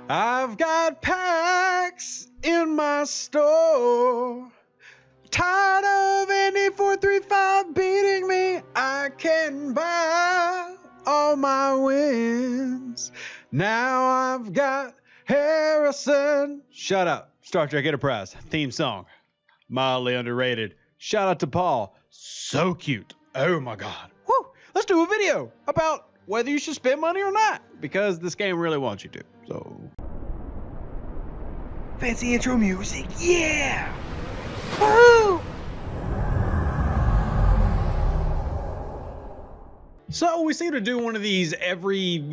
I've got packs in my store. Tired of any 435 beating me. I can buy all my wins. Now I've got Harrison. Shut up. Star Trek Enterprise theme song. Mildly underrated. Shout out to Paul. So cute. Oh my God. Woo. Let's do a video about whether you should spend money or not, because this game really wants you to. So, fancy intro music, yeah! Woo! So we seem to do one of these every,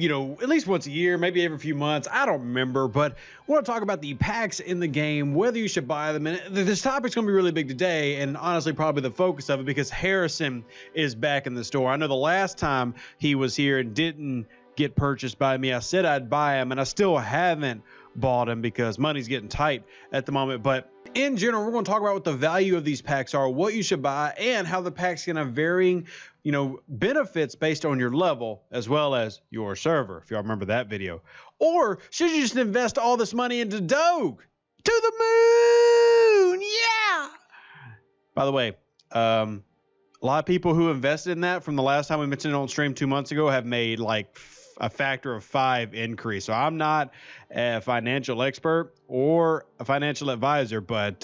at least once a year, maybe every few months. I don't remember, but I want to talk about the packs in the game, whether you should buy them. And this topic's going to be really big today, and honestly, probably the focus of it, because Harrison is back in the store. I know the last time he was here and didn't get purchased by me, I said I'd buy him, and I still haven't bought him because money's getting tight at the moment. But in general, we're going to talk about what the value of these packs are, what you should buy, and how the packs can have varying benefits based on your level as well as your server, if y'all remember that video. Or should you just invest all this money into Doge to the moon? Yeah. By the way, a lot of people who invested in that from the last time we mentioned it on stream 2 months ago have made like a factor of 5 increase. So I'm not a financial expert or a financial advisor, but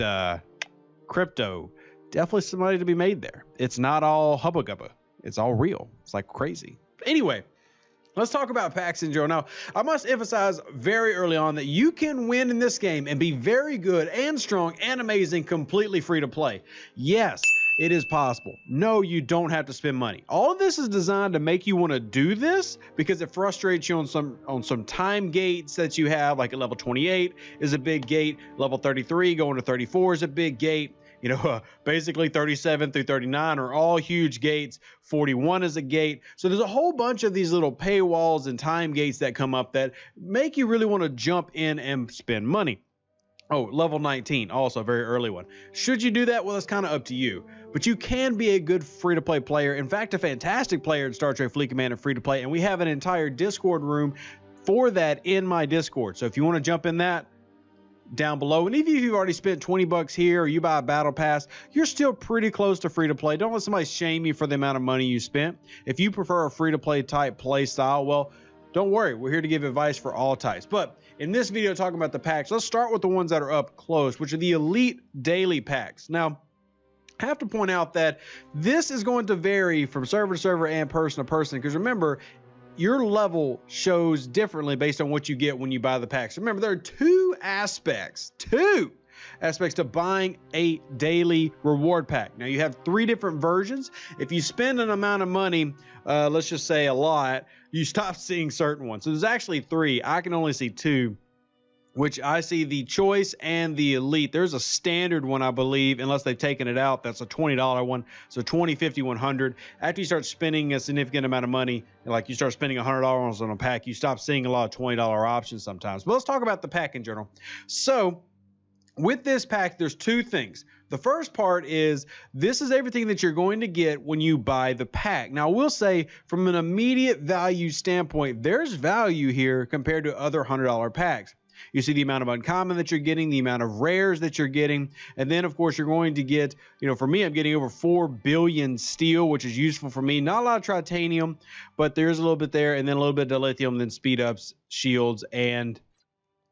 crypto, definitely some money to be made there. It's not all hubba gubba. It's all real. It's like crazy. Anyway, let's talk about packs in general. Now, I must emphasize very early on that you can win in this game and be very good and strong and amazing completely free to play. Yes, it is possible. No, you don't have to spend money. All of this is designed to make you want to do this because it frustrates you on some time gates that you have, like at level 28 is a big gate, level 33 going to 34 is a big gate. Basically 37 through 39 are all huge gates. 41 is a gate. So there's a whole bunch of these little paywalls and time gates that come up that make you really want to jump in and spend money. Oh, level 19, also a very early one. Should you do that? Well, it's kind of up to you. But you can be a good free-to-play player. In fact, a fantastic player in Star Trek Fleet Commander free-to-play. And we have an entire Discord room for that in my Discord. So if you want to jump in that, down below. And even if you've already spent 20 bucks here or you buy a battle pass, you're still pretty close to free to play. Don't let somebody shame you for the amount of money you spent. If you prefer a free to play type play style, well, don't worry. We're here to give advice for all types. But in this video talking about the packs, let's start with the ones that are up close, which are the elite daily packs. Now, I have to point out that this is going to vary from server to server and person to person, because remember, your level shows differently based on what you get when you buy the packs. Remember, there are two aspects to buying a daily reward pack. Now, you have 3 different versions. If you spend an amount of money, let's just say a lot, you stop seeing certain ones. So there's actually 3. I can only see 2, which I see the choice and the elite. There's a standard one, I believe, unless they've taken it out. That's a $20 one. So 20, 50, 100. After you start spending a significant amount of money, like you start spending $100 on a pack, you stop seeing a lot of $20 options sometimes. But let's talk about the pack in general. So with this pack, there's 2 things. The first part is this is everything that you're going to get when you buy the pack. Now, I will say from an immediate value standpoint, there's value here compared to other $100 packs. You see the amount of uncommon that you're getting, the amount of rares that you're getting, and then, of course, you're going to get, for me, I'm getting over 4 billion steel, which is useful for me. Not a lot of titanium, but there's a little bit there, and then a little bit of lithium, then speed ups, shields, and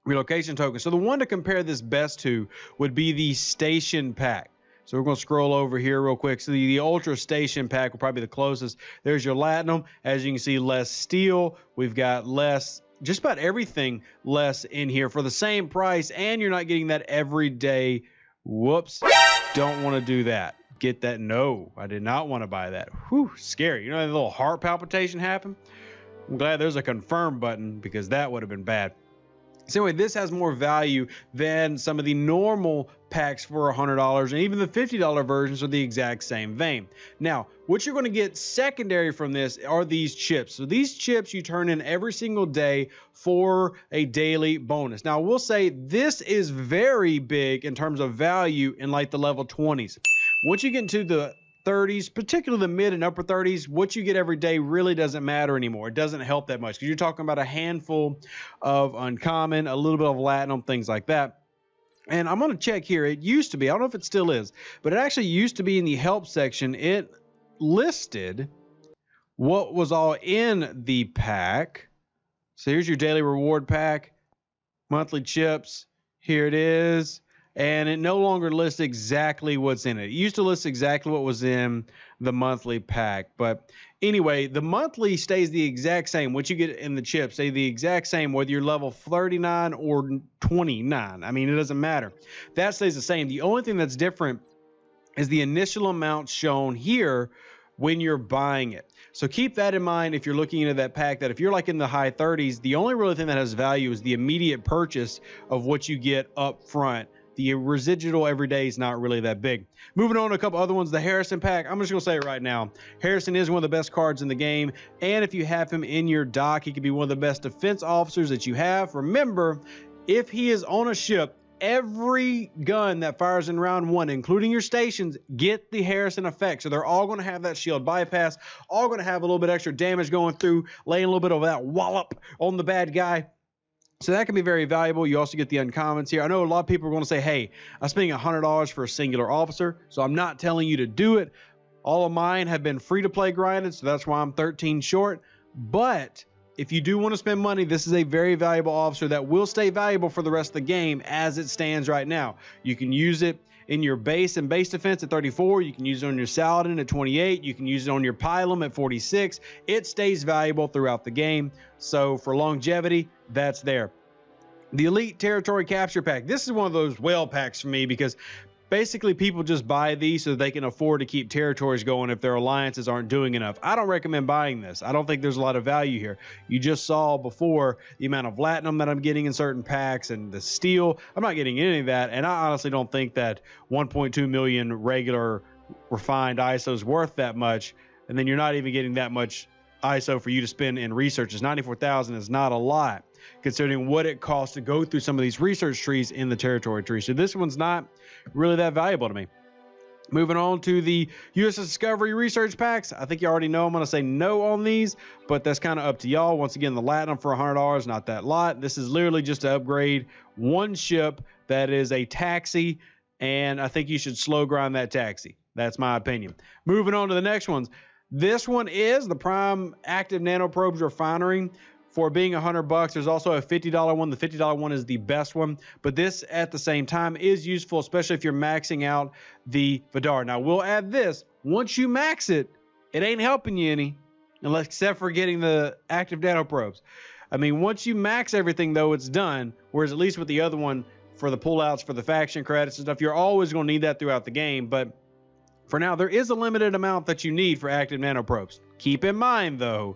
relocation tokens. So the one to compare this best to would be the station pack. So we're going to scroll over here real quick. So the Ultra Station pack will probably be the closest. There's your Latinum. As you can see, less steel. We've got less, just about everything less in here for the same price, and you're not getting that everyday. Whoops, don't want to do that. Get that? No, I did not want to buy that. Whew, scary. That little heart palpitation happened? I'm glad there's a confirm button, because that would have been bad. So anyway, this has more value than some of the normal packs for $100, and even the $50 versions are the exact same vein. Now, what you're going to get secondary from this are these chips. So these chips you turn in every single day for a daily bonus. Now, I will say this is very big in terms of value in like the level 20s. Once you get into the 30s, particularly the mid and upper 30s, what you get every day really doesn't matter anymore. It doesn't help that much because you're talking about a handful of uncommon, a little bit of Latinum, things like that. And I'm going to check here. It used to be, I don't know if it still is, but it actually used to be in the help section. It listed what was all in the pack. So here's your daily reward pack, monthly chips. Here it is. And it no longer lists exactly what's in it. It used to list exactly what was in the monthly pack. But anyway, the monthly stays the exact same. What you get in the chips stay the exact same, whether you're level 39 or 29. I mean, it doesn't matter. That stays the same. The only thing that's different is the initial amount shown here when you're buying it. So keep that in mind if you're looking into that pack, that if you're like in the high 30s, the only real thing that has value is the immediate purchase of what you get up front. The residual every day is not really that big. Moving on to a couple other ones, the Harrison pack. I'm just going to say it right now. Harrison is one of the best cards in the game. And if you have him in your dock, he could be one of the best defense officers that you have. Remember, if he is on a ship, every gun that fires in round 1, including your stations, get the Harrison effect. So they're all going to have that shield bypass, all going to have a little bit extra damage going through, laying a little bit of that wallop on the bad guy. So that can be very valuable. You also get the uncommons here. I know a lot of people are going to say, hey, I'm spending $100 for a singular officer, so I'm not telling you to do it. All of mine have been free-to-play grinded, so that's why I'm 13 short. But if you do want to spend money, this is a very valuable officer that will stay valuable for the rest of the game as it stands right now. You can use it in your base and base defense at 34. You can use it on your Saladin at 28. You can use it on your Pylum at 46. It stays valuable throughout the game. So for longevity, that's there. The Elite Territory Capture Pack. This is one of those whale packs for me because basically people just buy these so they can afford to keep territories going if their alliances aren't doing enough. I don't recommend buying this. I don't think there's a lot of value here. You just saw before the amount of Latinum that I'm getting in certain packs and the steel. I'm not getting any of that, and I honestly don't think that 1.2 million regular refined ISO is worth that much, and then you're not even getting that much ISO for you to spend in researches. 94,000 is not a lot considering what it costs to go through some of these research trees in the territory tree. So this one's not really that valuable to me. Moving on to the USS Discovery research packs. I think you already know I'm going to say no on these, but that's kind of up to y'all. Once again, the Latinum for $100, not that lot. This is literally just to upgrade one ship that is a taxi, and I think you should slow grind that taxi. That's my opinion. Moving on to the next ones. This one is the Prime Active Nanoprobes Refinery. For being $100, there's also a $50 one. The $50 one is the best one, but this at the same time is useful, especially if you're maxing out the Vidar. Now, we'll add this. Once you max it, it ain't helping you any, unless except for getting the active nanoprobes. I mean, once you max everything, though, it's done, whereas at least with the other one, for the pullouts, for the faction credits and stuff, you're always going to need that throughout the game, but for now, there is a limited amount that you need for active nanoprobes. Keep in mind, though,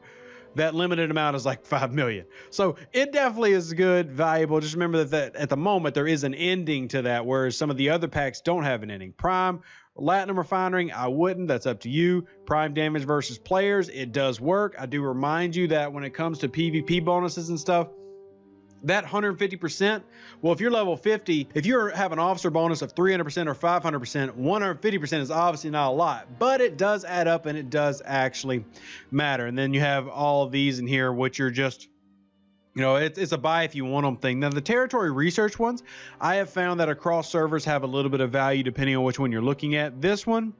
that limited amount is like 5 million. So it definitely is good, valuable. Just remember that at the moment, there is an ending to that, whereas some of the other packs don't have an ending. Prime, Latinum Refinery, I wouldn't. That's up to you. Prime damage versus players, it does work. I do remind you that when it comes to PvP bonuses and stuff, that 150%, well, if you're level 50, if you have an officer bonus of 300% or 500%, 150% is obviously not a lot, but it does add up and it does actually matter. And then you have all of these in here, which are just, you know, it's a buy if you want them thing. Now, the territory research ones, I have found that across servers have a little bit of value depending on which one you're looking at. This one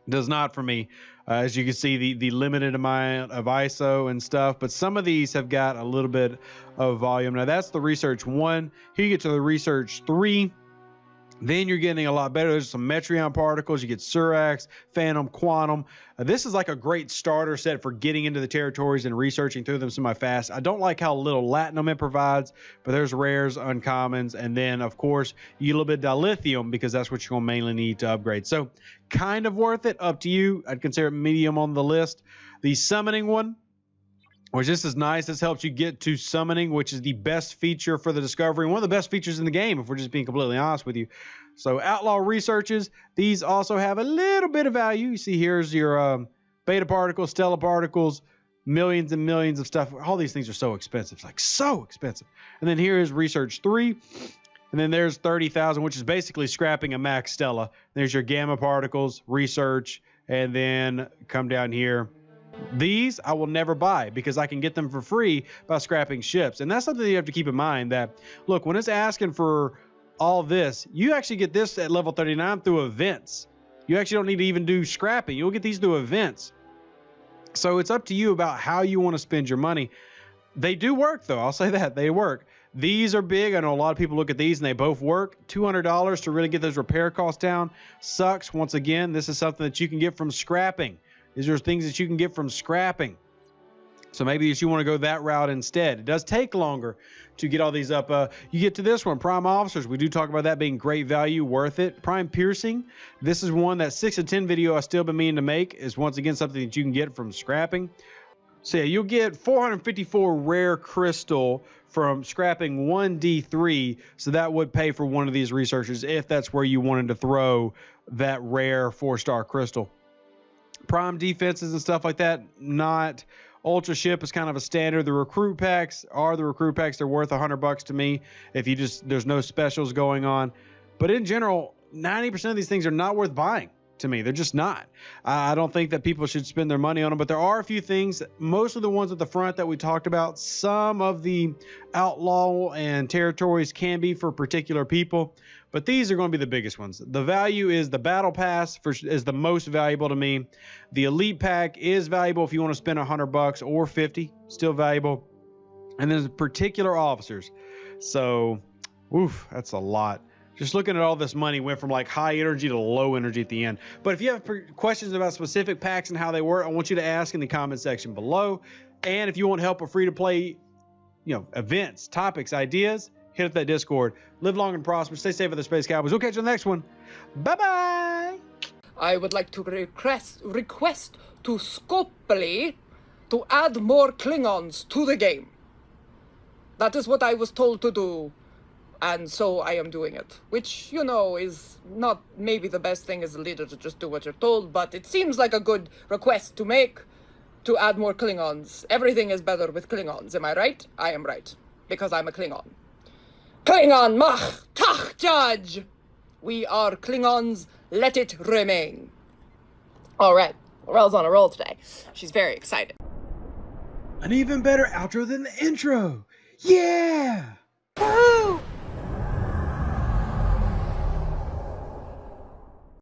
does not for me. As you can see, the limited amount of ISO and stuff, but some of these have got a little bit of volume. Now, that's the research 1. Here you get to the research 3. Then you're getting a lot better. There's some Metreon particles. You get Surax, Phantom, Quantum. This is like a great starter set for getting into the territories and researching through them semi-fast. I don't like how little Latinum it provides, but there's rares, uncommons, and then, of course, you get a little bit of dilithium because that's what you're going to mainly need to upgrade. So kind of worth it. Up to you. I'd consider it medium on the list. The summoning one, which this is nice. This helps you get to summoning, which is the best feature for the Discovery. One of the best features in the game, if we're just being completely honest with you. So Outlaw researches. These also have a little bit of value. You see here's your beta particles, stellar particles, millions and millions of stuff. All these things are so expensive. It's like so expensive. And then here is research 3. And then there's 30,000, which is basically scrapping a max Stella. There's your gamma particles, research, and then come down here. These I will never buy because I can get them for free by scrapping ships. And that's something you have to keep in mind, that look, when it's asking for all this, you actually get this at level 39 through events. You actually don't need to even do scrapping. You'll get these through events. So it's up to you about how you want to spend your money. They do work though. I'll say that they work. These are big. I know a lot of people look at these and they both work. $200 to really get those repair costs down sucks. Once again, this is something that you can get from scrapping. These are things that you can get from scrapping. So maybe you want to go that route instead. It does take longer to get all these up. You get to this one, Prime Officers. We do talk about that being great value, worth it. Prime Piercing. This is one that 6 of 10 video I've still been meaning to make. Is once again something that you can get from scrapping. So yeah, you'll get 454 rare crystal from scrapping 1D3. So that would pay for one of these researchers if that's where you wanted to throw that rare 4-star crystal. Prime defenses and stuff like that, not. Ultra ship is kind of a standard. The recruit packs are the recruit packs. They're worth $100 to me if you just, there's no specials going on. But in general, 90% of these things are not worth buying to me. They're just not. I don't think that people should spend their money on them, but there are a few things, most of the ones at the front that we talked about. Some of the outlaw and territories can be for particular people, but these are going to be the biggest ones. The value is the battle pass is the most valuable to me. The elite pack is valuable if you want to spend $100 or 50, still valuable. And then the particular officers. So, oof, that's a lot. Just looking at all this money went from like high energy to low energy at the end. But if you have questions about specific packs and how they work, I want you to ask in the comment section below. And if you want help with free to play, events, topics, ideas, hit up that Discord. Live long and prosper. Stay safe with the Space Cowboys. We'll catch you on the next one. Bye-bye. I would like to request to Scopely to add more Klingons to the game. That is what I was told to do. And so I am doing it, which, is not maybe the best thing as a leader to just do what you're told, but it seems like a good request to make to add more Klingons. Everything is better with Klingons, am I right? I am right, because I'm a Klingon. Klingon mach tach judge! We are Klingons, let it remain. All right, Laurel's on a roll today. She's very excited. An even better outro than the intro. Yeah! Woo!